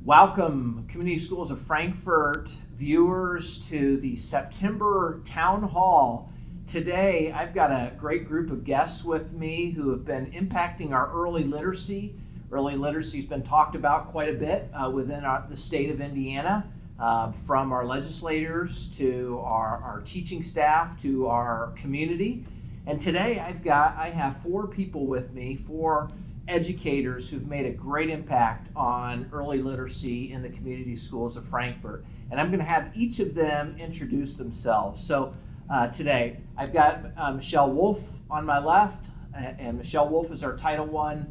Welcome, Community Schools of Frankfort viewers, to the September Town Hall. Today, I've got a great group of guests with me who have been impacting our early literacy. Early literacy has been talked about quite a bit within the state of Indiana, from our legislators to our teaching staff to our community. And today, I have four people with me, four educators who've made a great impact on early literacy in the community schools of Frankfort. And I'm going to have each of them introduce themselves. So today I've got Michelle Wolfe on my left, and Michelle Wolfe is our Title I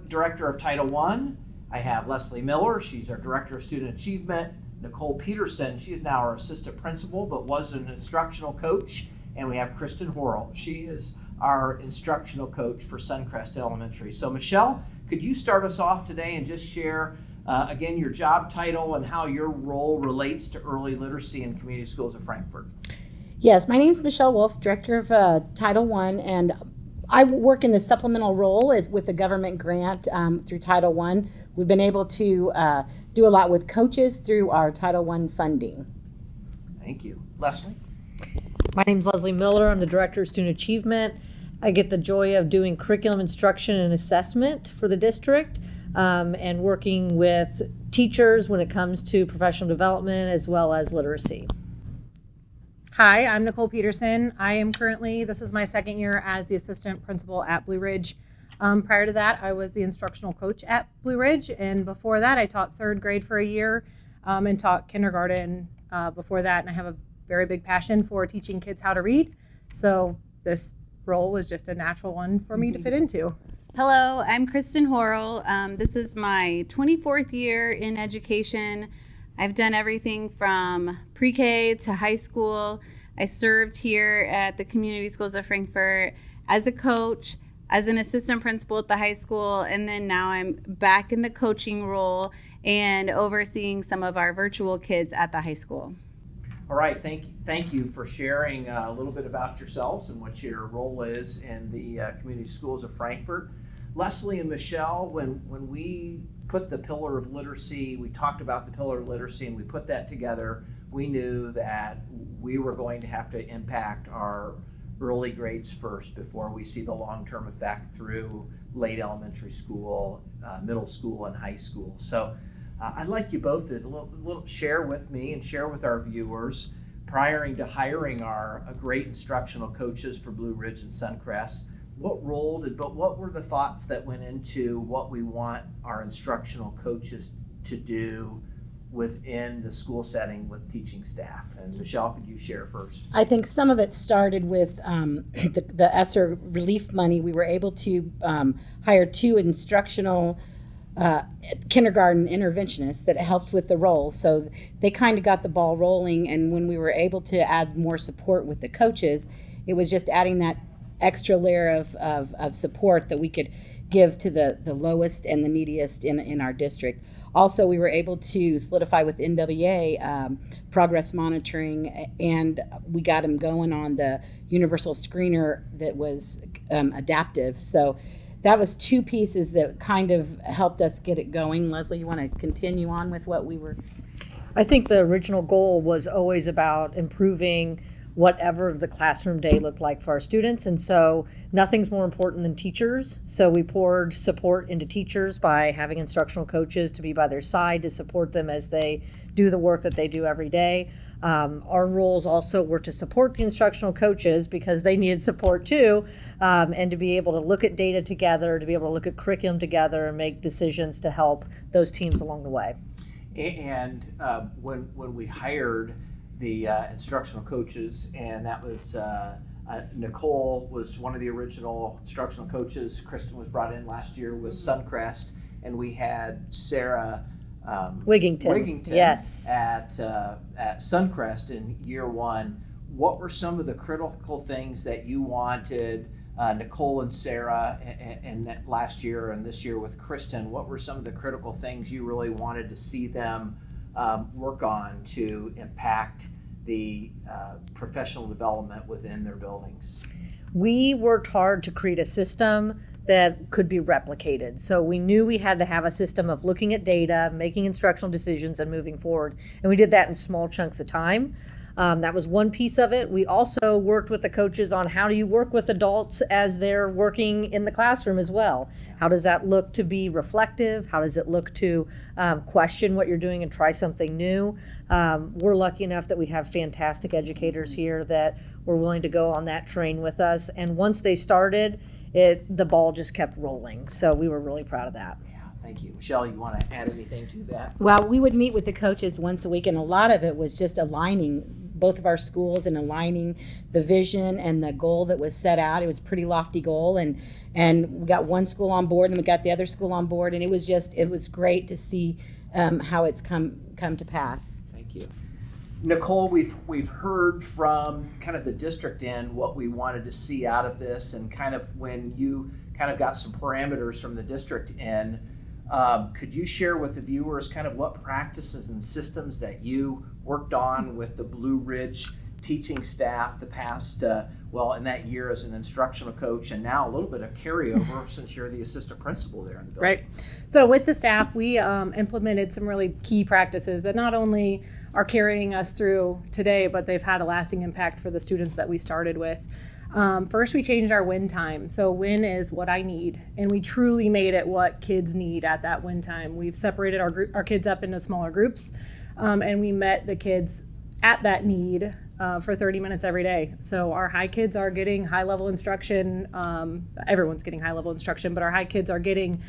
Director of Title I. I have Lesley Miller, she's our Director of Student Achievement. Niccole Peterson, she is now our Assistant Principal but was an instructional coach. And we have Kristen Horrell, she is our instructional coach for Suncrest Elementary. So Michelle, could you start us off today and just share again your job title and how your role relates to early literacy in community schools of Frankfort? Yes, my name is Michelle Wolfe, Director of Title I, and I work in the supplemental role with the government grant through Title I. We've been able to do a lot with coaches through our Title I funding. Thank you. Lesley? My name's Lesley Miller. I'm the Director of Student Achievement. I get the joy of doing curriculum instruction and assessment for the district, and working with teachers when it comes to professional development as well as literacy. Hi, I'm Niccole Peterson. This is my second year as the assistant principal at Blue Ridge. Prior to that, I was the instructional coach at Blue Ridge, and before that, I taught third grade for a year and taught kindergarten before that, and I have a very big passion for teaching kids how to read, so this role was just a natural one for me to fit into. Hello, I'm Kristen Horrell. This is my 24th year in education. I've done everything from pre-K to high school. I served here at the Community Schools of Frankfort as a coach, as an assistant principal at the high school, and then now I'm back in the coaching role and overseeing some of our virtual kids at the high school. All right, thank you for sharing a little bit about yourselves and what your role is in the community schools of Frankfort. Lesley and Michelle, when we put the pillar of literacy, we talked about the pillar of literacy and we put that together, we knew that we were going to have to impact our early grades first before we see the long-term effect through late elementary school, middle school, and high school. So I'd like you both to little share with me and share with our viewers, prior to hiring our great instructional coaches for Blue Ridge and Suncrest, what were the thoughts that went into what we want our instructional coaches to do within the school setting with teaching staff? And Michelle, could you share first? I think some of it started with the ESSER relief money. We were able to hire two instructional kindergarten interventionists that helped with the role, so they kind of got the ball rolling. And when we were able to add more support with the coaches, it was just adding that extra layer of support that we could give to the lowest and the neediest in our district. Also, we were able to solidify with NWA progress monitoring, and we got them going on the universal screener that was adaptive. So that was two pieces that kind of helped us get it going. Lesley, you want to continue on with what we were? I think the original goal was always about improving whatever the classroom day looked like for our students. And so nothing's more important than teachers. So we poured support into teachers by having instructional coaches to be by their side to support them as they do the work that they do every day. Our roles also were to support the instructional coaches because they needed support too, and to be able to look at data together, to be able to look at curriculum together and make decisions to help those teams along the way. And when we hired the instructional coaches, and that was Niccole was one of the original instructional coaches. Kristen was brought in last year with Suncrest, and we had Sarah Wigington yes, at Suncrest in year one. What were some of the critical things that you wanted Niccole and Sarah and last year and this year with Kristen? What were some of the critical things you really wanted to see them work on to impact the professional development within their buildings? We worked hard to create a system that could be replicated. So we knew we had to have a system of looking at data, making instructional decisions, and moving forward. And we did that in small chunks of time. That was one piece of it. We also worked with the coaches on how do you work with adults as they're working in the classroom as well. How does that look to be reflective? How does it look to question what you're doing and try something new? We're lucky enough that we have fantastic educators here that were willing to go on that train with us. And once they started, the ball just kept rolling. So we were really proud of that. Yeah, thank you. Michelle, you want to add anything to that? Well, we would meet with the coaches once a week, and a lot of it was just aligning both of our schools and aligning the vision and the goal that was set out. It was a pretty lofty goal, and we got one school on board and we got the other school on board, and it was great to see how it's come to pass. Thank you. Niccole, we've heard from kind of the district end what we wanted to see out of this, and kind of when you kind of got some parameters from the district end, could you share with the viewers kind of what practices and systems that you worked on with the Blue Ridge teaching staff the past, in that year as an instructional coach, and now a little bit of carryover since you're the assistant principal there in the building? Right. So with the staff, we implemented some really key practices that not only are carrying us through today, but they've had a lasting impact for the students that we started with. First, we changed our win time. So win is what I need, and we truly made it what kids need at that win time. We've separated our kids up into smaller groups, and we met the kids at that need for 30 minutes every day. So our high kids are getting high-level instruction. Everyone's getting high-level instruction, but our high kids are getting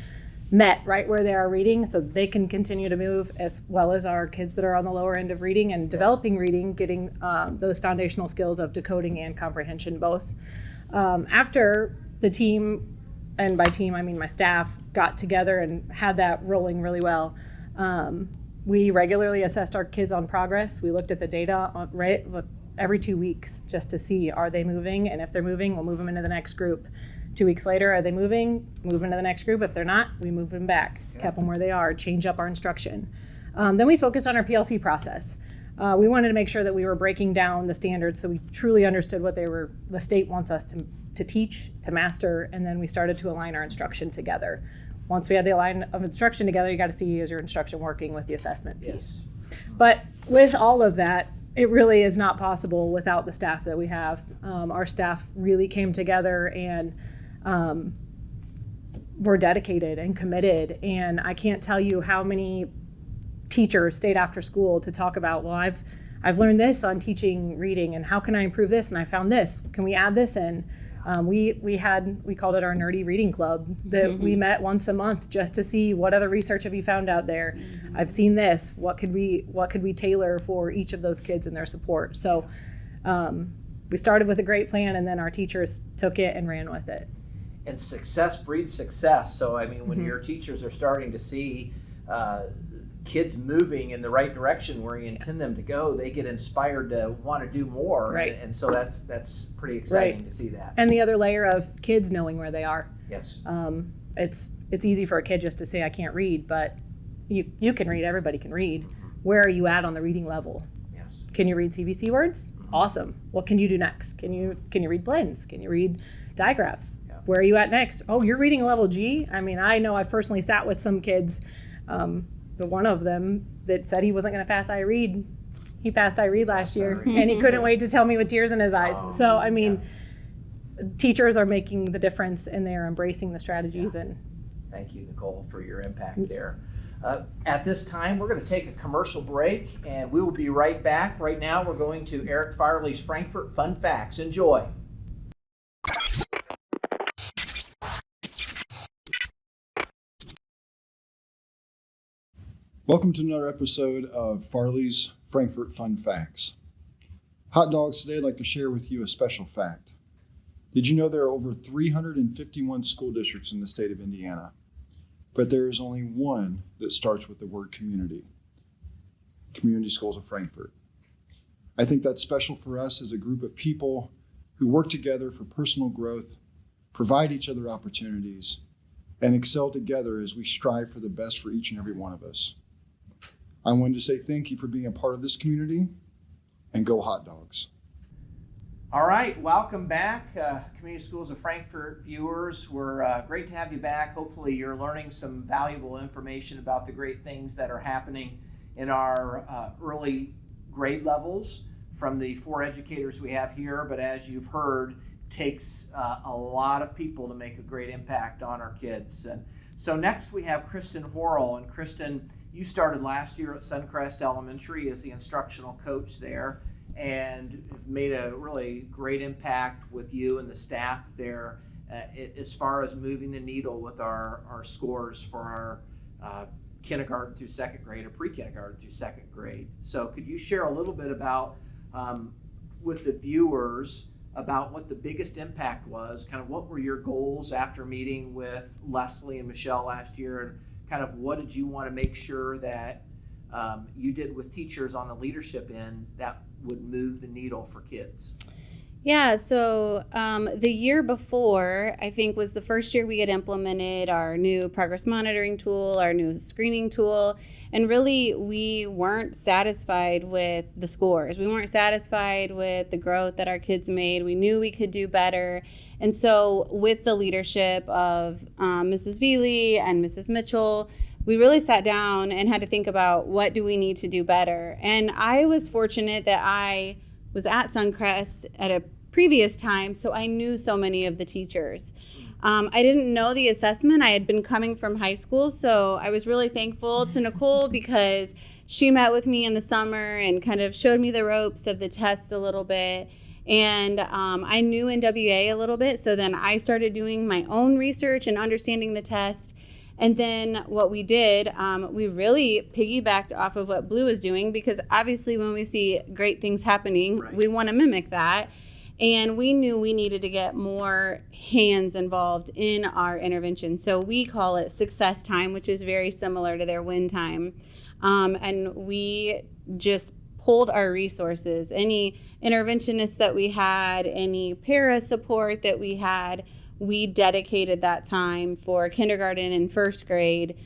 met right where they are reading, so they can continue to move, as well as our kids that are on the lower end of reading and developing reading, getting those foundational skills of decoding and comprehension both. After the team, and by team I mean my staff, got together and had that rolling really well, we regularly assessed our kids on progress. We looked at the data every 2 weeks just to see, are they moving, and if they're moving, we'll move them into the next group. 2 weeks later, are they moving? Move into the next group. If they're not, we move them back, kept them where they are, change up our instruction. Then we focused on our PLC process. We wanted to make sure that we were breaking down the standards so we truly understood what the state wants us to teach, to master, and then we started to align our instruction together. Once we had the line of instruction together, you got to see, is your instruction working with the assessment piece? Yes. But with all of that, it really is not possible without the staff that we have. Our staff really came together and were dedicated and committed, and I can't tell you how many teachers stayed after school to talk about, well, I've learned this on teaching reading, and how can I improve this, and I found this, can we add this in? We called it our nerdy reading club, that we met once a month just to see, what other research have you found out there? I've seen this, what could we tailor for each of those kids and their support? So we started with a great plan, and then our teachers took it and ran with it. And success breeds success. So, I mean, when your teachers are starting to see kids moving in the right direction where you intend them to go, they get inspired to want to do more. Right. And so that's pretty exciting to see that. And the other layer of kids knowing where they are. Yes. It's easy for a kid just to say, I can't read, but you can read, everybody can read. Where are you at on the reading level? Yes. Can you read CVC words? Awesome. What can you do next? Can you read blends? Can you read digraphs? Yeah. Where are you at next? Oh, you're reading a level G? I mean, I know I've personally sat with some kids, the one of them that said he wasn't going to pass iRead. He passed iRead last year, and he couldn't wait to tell me with tears in his eyes. So, I mean, teachers are making the difference, and they're embracing the strategies. And thank you, Niccole, for your impact there. At this time, we're going to take a commercial break, and we will be right back. Right now, we're going to Eric Farley's Frankfort Fun Facts. Enjoy. Welcome to another episode of Farley's Frankfort Fun Facts. Hot dogs, today I'd like to share with you a special fact. Did you know there are over 351 school districts in the state of Indiana? But there is only one that starts with the word community. Community Schools of Frankfort. I think that's special for us as a group of people who work together for personal growth, provide each other opportunities, and excel together as we strive for the best for each and every one of us. I wanted to say thank you for being a part of this community, and go Hot Dogs. All right, welcome back, Community Schools of Frankfort viewers. We're great to have you back. Hopefully you're learning some valuable information about the great things that are happening in our early grade levels from the 4 educators we have here. But as you've heard, it takes a lot of people to make a great impact on our kids. And so next we have Kristen Horrell. And Kristen, you started last year at Suncrest Elementary as the instructional coach there, and have made a really great impact with you and the staff there as far as moving the needle with our scores for our kindergarten through 2nd grade or pre-kindergarten through 2nd grade. So could you share a little bit about, with the viewers, about what the biggest impact was, kind of what were your goals after meeting with Lesley and Michelle last year, and kind of what did you want to make sure that you did with teachers on the leadership end that would move the needle for kids? Yeah, so the year before, I think, was the first year we had implemented our new progress monitoring tool, our new screening tool, and really we weren't satisfied with the scores. We weren't satisfied with the growth that our kids made. We knew we could do better. And so with the leadership of Mrs. Veely and Mrs. Mitchell, we really sat down and had to think about what do we need to do better. And I was fortunate that I was at Suncrest at a previous time, so I knew so many of the teachers. I didn't know the assessment. I had been coming from high school, so I was really thankful to Niccole because she met with me in the summer and kind of showed me the ropes of the test a little bit. And I knew NWA a little bit, so then I started doing my own research and understanding the test. And then what we did, we really piggybacked off of what Blue is doing, because obviously when we see great things happening, Right, we want to mimic that. And we knew we needed to get more hands involved in our intervention. So we call it success time, which is very similar to their win time. And we just pulled our resources, any interventionists that we had, any para support that we had, we dedicated that time for kindergarten and 1st grade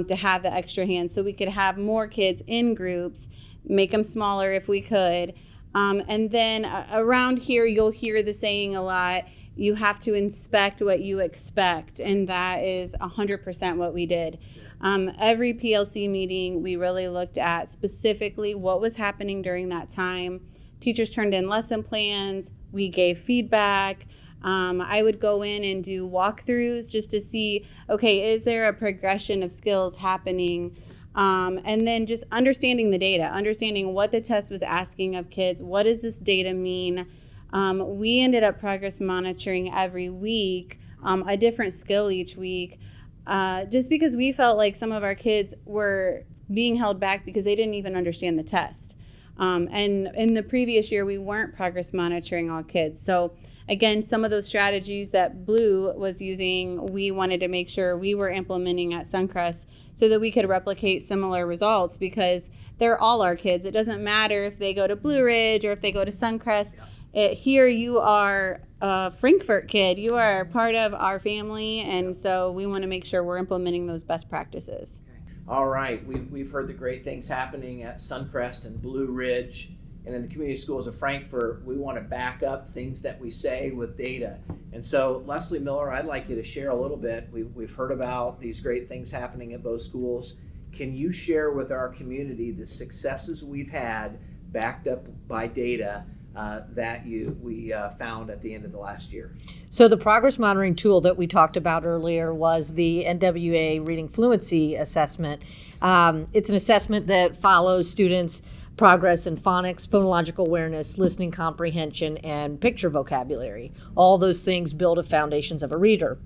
to have the extra hands so we could have more kids in groups, make them smaller if we could. And then around here, you'll hear the saying a lot, you have to inspect what you expect. And that is 100% what we did. Every PLC meeting, we really looked at specifically what was happening during that time. Teachers turned in lesson plans. We gave feedback. I would go in and do walkthroughs just to see, okay, is there a progression of skills happening? And then just understanding the data, understanding what the test was asking of kids. What does this data mean? We ended up progress monitoring every week, a different skill each week, just because we felt like some of our kids were being held back because they didn't even understand the test. And in the previous year, we weren't progress monitoring all kids. So again, some of those strategies that Blue was using, we wanted to make sure we were implementing at Suncrest so that we could replicate similar results, because they're all our kids. It doesn't matter if they go to Blue Ridge or if they go to Suncrest. Here you are a Frankfort kid. You are part of our family, and so we want to make sure we're implementing those best practices. All right, we've heard the great things happening at Suncrest and Blue Ridge, and in the community schools of Frankfort. We want to back up things that we say with data. And so, Lesley Miller, I'd like you to share a little bit. We've heard about these great things happening at both schools. Can you share with our community the successes we've had backed up by data that we found at the end of the last year? So the progress monitoring tool that we talked about earlier was the NWA Reading Fluency Assessment. It's an assessment that follows students' progress in phonics, phonological awareness, listening comprehension, and picture vocabulary. All those things build a foundations of a reader.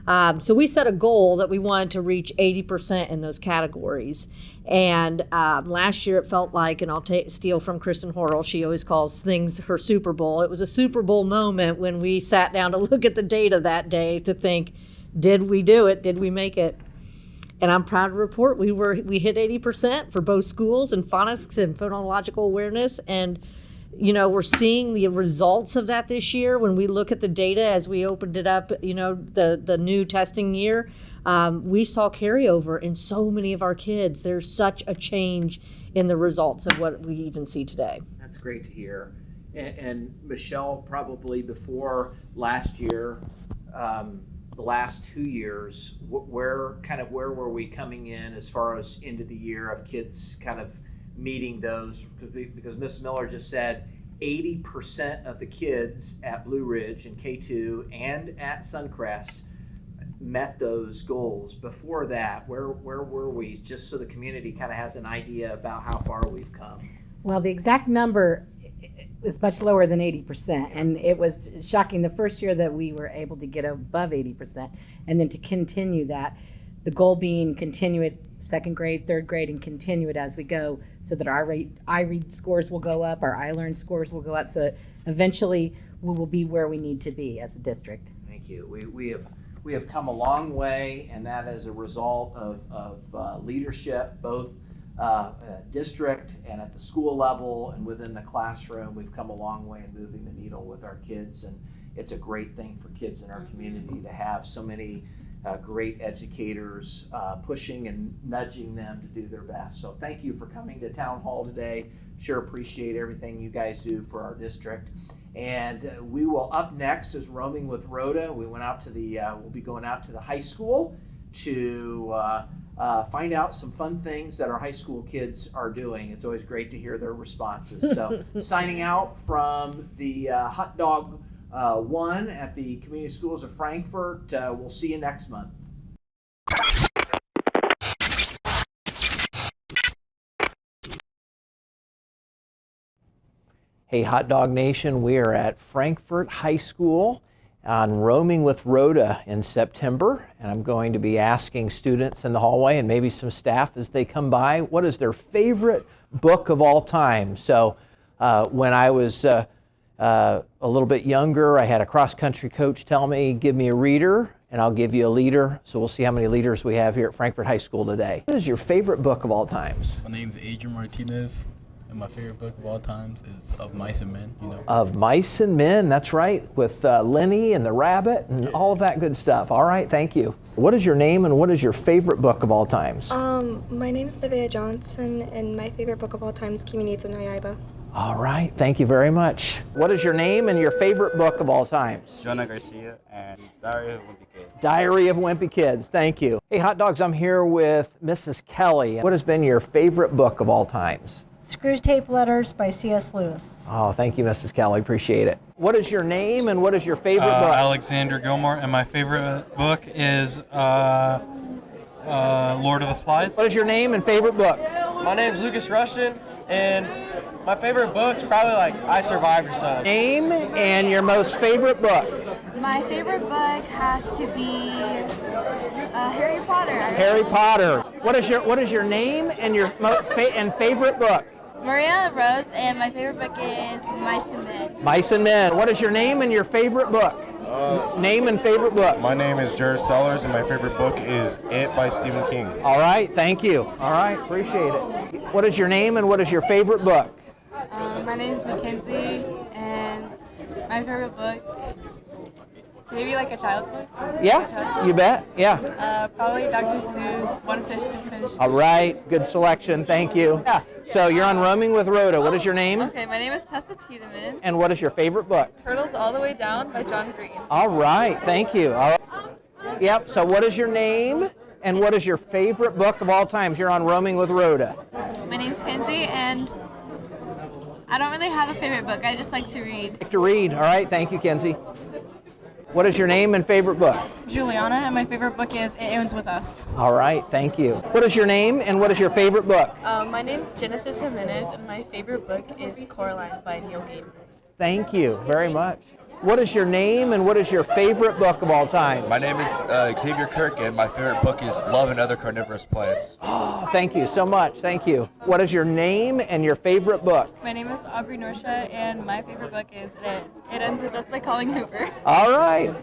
So we set a goal that we wanted to reach 80% in those categories. And last year it felt like, and I'll steal from Kristen Horrell, she always calls things her Super Bowl. It was a Super Bowl moment when we sat down to look at the data that day to think, did we do it? Did we make it? And I'm proud to report we hit 80% for both schools in phonics and phonological awareness. And you know, we're seeing the results of that this year when we look at the data as we opened it up, you know, the new testing year. We saw carryover in so many of our kids. There's such a change in the results of what we even see today. That's great to hear. and Michelle, probably before last year, the last 2 years, where were we coming in as far as end of the year of kids kind of meeting those? Because Miss Miller just said 80% of the kids at Blue Ridge and K2 and at Suncrest met those goals. Before that, where were we? Just so the community kind of has an idea about how far we've come. Well, the exact number is much lower than 80%, and it was shocking the first year that we were able to get above 80%, and then to continue that, the goal being continue it second grade, third grade, and continue it as we go, so that our I-read scores will go up, our I-learn scores will go up, so eventually we will be where we need to be as a district. Thank you. We have come a long way, and that is a result of leadership, both district and at the school level and within the classroom. We've come a long way in moving the needle with our kids, and it's a great thing for kids in our community to have so many great educators pushing and nudging them to do their best. So thank you for coming to Town Hall today. Sure appreciate everything you guys do for our district. And we will, up next is Roaming with Rhoda. We went out to we'll be going out to the high school to find out some fun things that our high school kids are doing. It's always great to hear their responses. So signing out from the Hot Dog 1 at the Community Schools of Frankfort. We'll see you next month. Hey, Hot Dog Nation, we are at Frankfort High School on Roaming with Rhoda in September, and I'm going to be asking students in the hallway and maybe some staff as they come by, what is their favorite book of all time? So when I was a little bit younger, I had a cross-country coach tell me, give me a reader and I'll give you a leader. So we'll see how many leaders we have here at Frankfort High School today. What is your favorite book of all times? My name's Adrian Martinez, and my favorite book of all times is Of Mice and Men. You know. Of Mice and Men, that's right, with Lenny and the rabbit and all of that good stuff. All right, thank you. What is your name and what is your favorite book of all times? My name is Nevaeh Johnson, and my favorite book of all time is Kiminito no Yaiba. All right, thank you very much. What is your name and your favorite book of all times? Jonah Garcia and Diary of Wimpy Kid. Diary of Wimpy Kids, thank you. Hey, Hot Dogs, I'm here with Mrs. Kelly. What has been your favorite book of all times? Screwtape Letters by C.S. Lewis. Oh, thank you, Mrs. Kelly, appreciate it. What is your name and what is your favorite book? Alexander Gilmore, and my favorite book is Lord of the Flies. What is your name and favorite book? My name's Lucas Rushton, and my favorite book's probably like I Survived or something. Name and your most favorite book? My favorite book has to be Harry Potter. Harry Potter. What is your name and your favorite book? Maria Rose, and my favorite book is Mice and Men. Mice and Men. What is your name and your favorite book? Name and favorite book. My name is Jared Sellers, and my favorite book is It by Stephen King. All right, thank you. All right, appreciate it. What is your name and what is your favorite book? My name is Mackenzie, and my favorite book, maybe like a child's book. Yeah, you bet. Yeah. Probably Dr. Seuss, One Fish, Two Fish. All right, good selection. Thank you. Yeah. So you're on Roaming with Rhoda. What is your name? Okay, my name is Tessa Tiedemann. And what is your favorite book? Turtles All the Way Down by John Green. All right, thank you. All right. Yep. So what is your name and what is your favorite book of all times? You're on Roaming with Rhoda. My name's Kenzie, and I don't really have a favorite book. I just like to read. Like to read. All right, thank you, Kenzie. What is your name and favorite book? Juliana, and my favorite book is It Ends With Us. All right, thank you. What is your name and what is your favorite book? My name's Genesis Jimenez, and my favorite book is Coraline by Neil Gaiman. Thank you very much. What is your name and what is your favorite book of all time? My name is Xavier Kirk, and my favorite book is Love and Other Carnivorous Plants. Oh, thank you so much. Thank you. What is your name and your favorite book? My name is Aubrey Norsha, and my favorite book is It Ends With Us by Colleen Hoover. All right.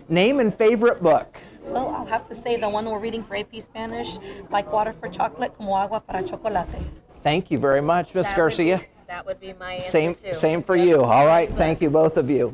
Name and favorite book. Well, I'll have to say the one we're reading for AP Spanish, Like Water for Chocolate, Como Agua para Chocolate. Thank you very much, Ms. Garcia. That would be my answer too. Same for you. All right. Thank you, both of you.